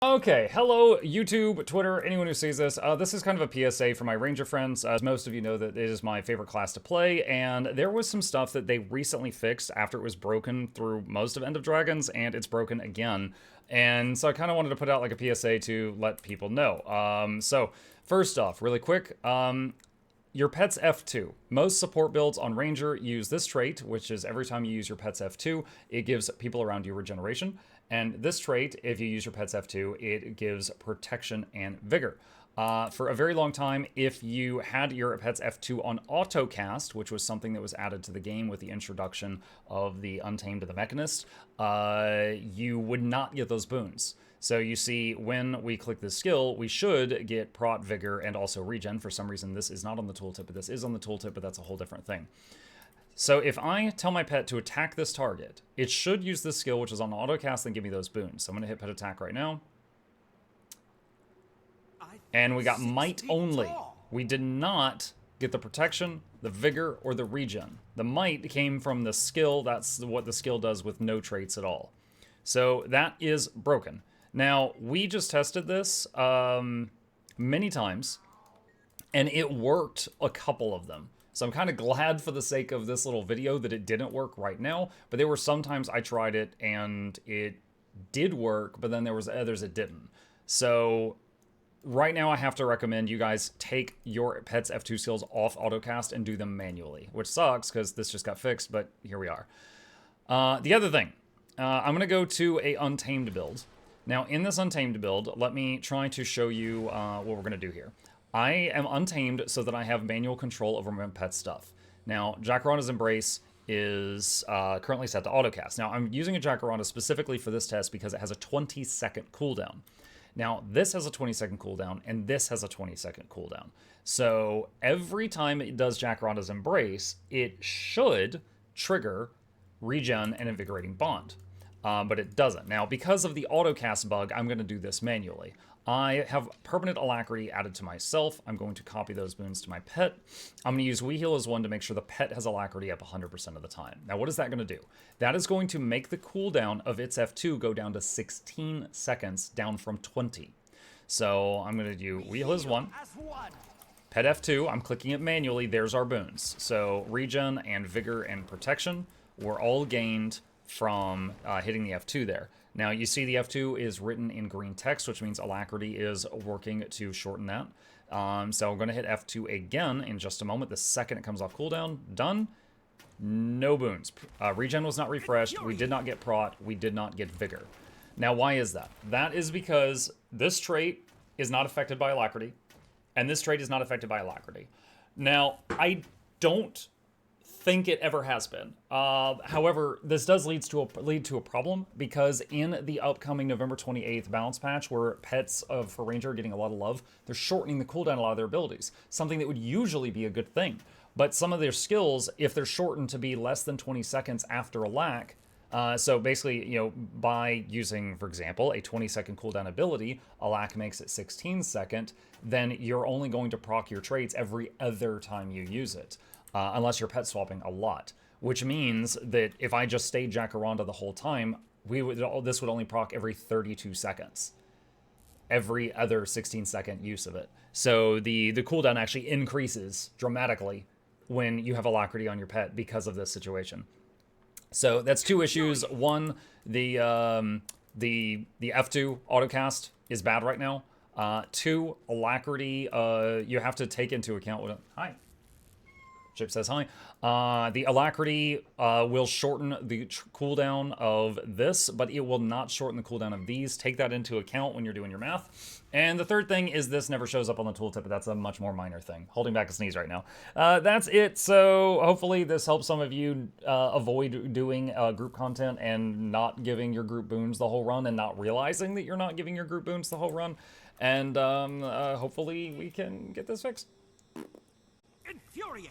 Okay, hello YouTube, Twitter, anyone who sees this. This is kind of a PSA for my Ranger friends. As most of you know, that it is my favorite class to play, and there was some stuff that they recently fixed after it was broken through most of End of Dragons, and it's broken again. And so I kind of wanted to put out like a PSA to let people know. So first off, really quick, your pet's F2. Most support builds on Ranger use this trait, which is every time you use your pet's F2, it gives people around you regeneration. And this trait, if you use your pet's F2, it gives protection and vigor. For a very long time, if you had your pet's F2 on autocast, which was something that was added to the game with the introduction of the Untamed to the Mechanist, you would not get those boons. So you see, when we click this skill, we should get prot, vigor, and also regen. For some reason, this is not on the tooltip, but this is on the tooltip, but that's a whole different thing. So if I tell my pet to attack this target, it should use this skill, which is on autocast, and give me those boons. So I'm going to hit pet attack right now. And we got might only. We did not get the protection, the vigor, or the regen. The might came from the skill. That's what the skill does with no traits at all. So that is broken. Now, we just tested this many times, and it worked a couple of them. So I'm kind of glad for the sake of this little video that it didn't work right now, but there were some times I tried it and it did work, but then there was others it didn't. So right now I have to recommend you guys take your pet's F2 skills off autocast and do them manually, which sucks because this just got fixed, but here we are. The other thing, I'm going to go to a Untamed build. Now, in this Untamed build, let me try to show you what we're going to do here. I am Untamed so that I have manual control over my pet stuff. Now, Jacaranda's Embrace is currently set to autocast. Now, I'm using a Jacaranda specifically for this test because it has a 20-second cooldown. Now, this has a 20-second cooldown, and this has a 20-second cooldown. So every time it does Jacaranda's Embrace, it should trigger Regen and Invigorating Bond. But it doesn't. Now, because of the autocast bug, I'm going to do this manually. I have permanent alacrity added to myself. I'm going to copy those boons to my pet. I'm going to use We Heal as one to make sure the pet has alacrity up 100% of the time. Now, what is that going to do? That is going to make the cooldown of its F2 go down to 16 seconds, down from 20. So I'm going to do We Heal as one. Pet F2, I'm clicking it manually. There's our boons. So regen and vigor and protection were all gained from hitting the F2 there. Now, you see the F2 is written in green text, which means alacrity is working to shorten that. So I'm going to hit F2 again in just a moment. The second it comes off cooldown, done. No boons. Regen was not refreshed. We did not get prot. We did not get vigor. Now, why is that? That is because this trait is not affected by alacrity, and this trait is not affected by alacrity. Now, I don't think it ever has been. However, this does lead to a problem because in the upcoming November 28th balance patch, where pets for Ranger are getting a lot of love, they're shortening the cooldown a lot of their abilities, something that would usually be a good thing. But some of their skills, if they're shortened to be less than 20 seconds after a lack, so basically, you know, by using, for example, a 20-second cooldown ability, a lack makes it 16 second, then you're only going to proc your traits every other time you use it. Unless you're pet swapping a lot, which means that if I just stayed Jacaranda the whole time, this would only proc every 32 seconds. Every other 16-second use of it. So the cooldown actually increases dramatically when you have alacrity on your pet because of this situation. So that's two issues. One, the F2 autocast is bad right now. Two, alacrity, you have to take into account. Hi. Chip says hi. The alacrity will shorten the cooldown of this, but it will not shorten the cooldown of these. Take that into account when you're doing your math. And the third thing is this never shows up on the tooltip, but that's a much more minor thing. Holding back a sneeze right now. That's it. So hopefully this helps some of you avoid doing group content and not giving your group boons the whole run and not realizing that you're not giving your group boons the whole run. And hopefully we can get this fixed. Infuriating!